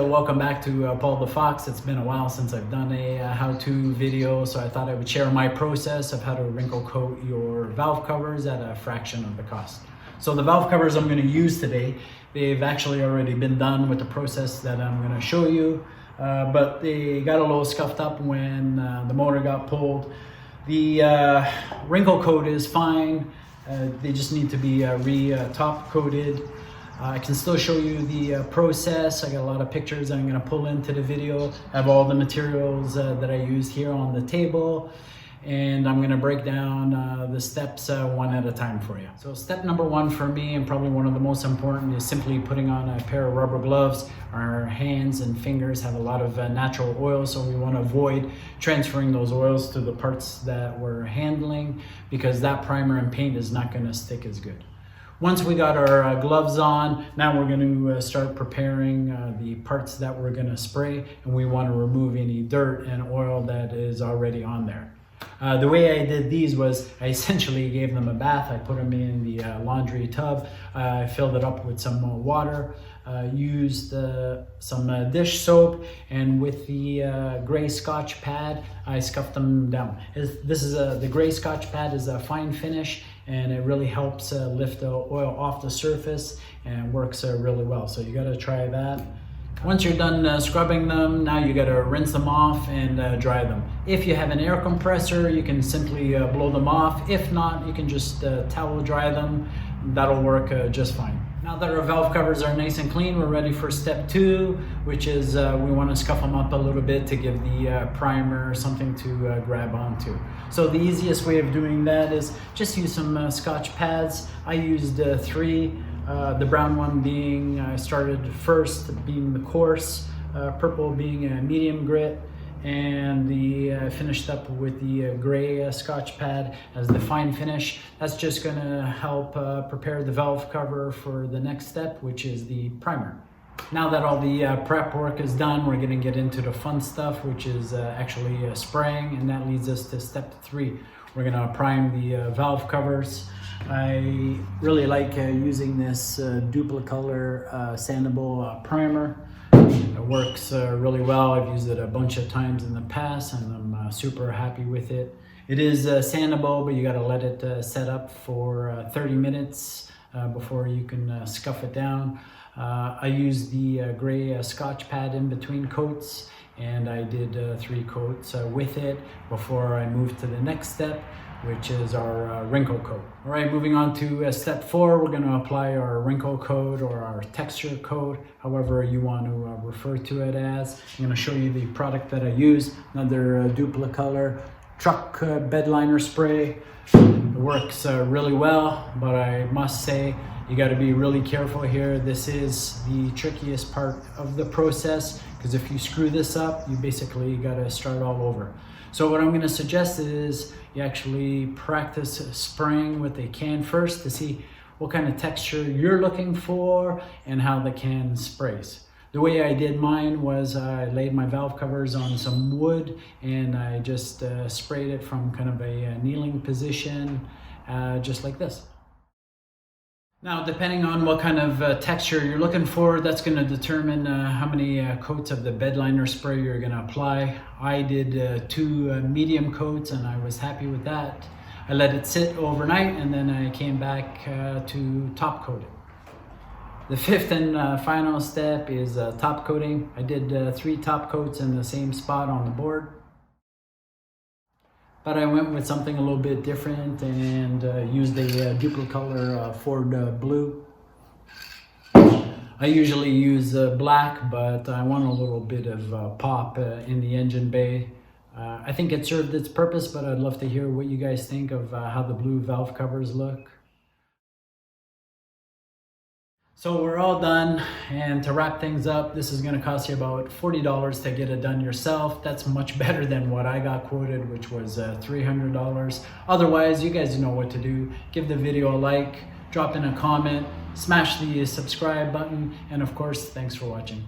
welcome back to Paul the Fox. It's been a while since I've done a how-to video, so I thought I would share my process of how to wrinkle coat your valve covers at a fraction of the cost. So the valve covers I'm going to use today, they've actually already been done with the process that I'm going to show you, but they got a little scuffed up when the motor got pulled. The wrinkle coat is fine, they just need to be top coated. I can still show you the process. I got a lot of pictures I'm going to pull into the video. I have all the materials that I used here on the table, and I'm going to break down the steps one at a time for you. So step number one for me, and probably one of the most important, is simply putting on a pair of rubber gloves. Our hands and fingers have a lot of natural oil, so we want to avoid transferring those oils to the parts that we're handling, because that primer and paint is not going to stick as good. Once we got our gloves on, now we're going to start preparing the parts that we're going to spray, and we want to remove any dirt and oil that is already on there. The way I did these was I essentially gave them a bath. I put them in the laundry tub. I filled it up with some water, used some dish soap, and with the gray Scotch pad, I scuffed them down. The gray Scotch pad is a fine finish, and it really helps lift the oil off the surface and works really well. So you got to try that. Once you're done scrubbing them, now you got to rinse them off and dry them. If you have an air compressor, you can simply blow them off. If not, you can just towel dry them. That'll work just fine. Now that our valve covers are nice and clean, we're ready for step two, which is we want to scuff them up a little bit to give the primer something to grab onto. So the easiest way of doing that is just use some Scotch pads. I used three. The brown one being, I started first, being the coarse, purple being a medium grit, and finished up with the gray Scotch pad as the fine finish. That's just going to help prepare the valve cover for the next step, which is the primer. Now that all the prep work is done, we're going to get into the fun stuff, which is actually spraying, and that leads us to step three. We're going to prime the valve covers. I really like using this duplicolor sandable primer. It works really well. I've used it a bunch of times in the past, and I'm super happy with it. It is sandable, but you got to let it set up for 30 minutes before you can scuff it down. I used the gray Scotch pad in between coats, and I did 3 coats with it before I moved to the next step, which is our wrinkle coat. All right, moving on to step 4, we're going to apply our wrinkle coat or our texture coat, however you want to refer to it as. I'm going to show you the product that I use, another duplicolor truck bed liner spray. It works really well, but I must say you got to be really careful here. This is the trickiest part of the process, because if you screw this up, you basically got to start all over. So what I'm going to suggest is you actually practice spraying with a can first to see what kind of texture you're looking for and how the can sprays. The way I did mine was I laid my valve covers on some wood, and I just sprayed it from kind of a kneeling position, just like this. Now, depending on what kind of texture you're looking for, that's going to determine how many coats of the bed liner spray you're going to apply. I did 2 medium coats, and I was happy with that. I let it sit overnight, and then I came back to top coat it. The 5th and final step is top coating. I did 3 top coats in the same spot on the board, but I went with something a little bit different and used a duplicolor Ford blue. I usually use black, but I want a little bit of pop in the engine bay. I think it served its purpose, but I'd love to hear what you guys think of how the blue valve covers look. So we're all done, and to wrap things up, this is going to cost you about $40 to get it done yourself. That's much better than what I got quoted, which was $300. Otherwise, you guys know what to do. Give the video a like, drop in a comment, smash the subscribe button, and of course, thanks for watching.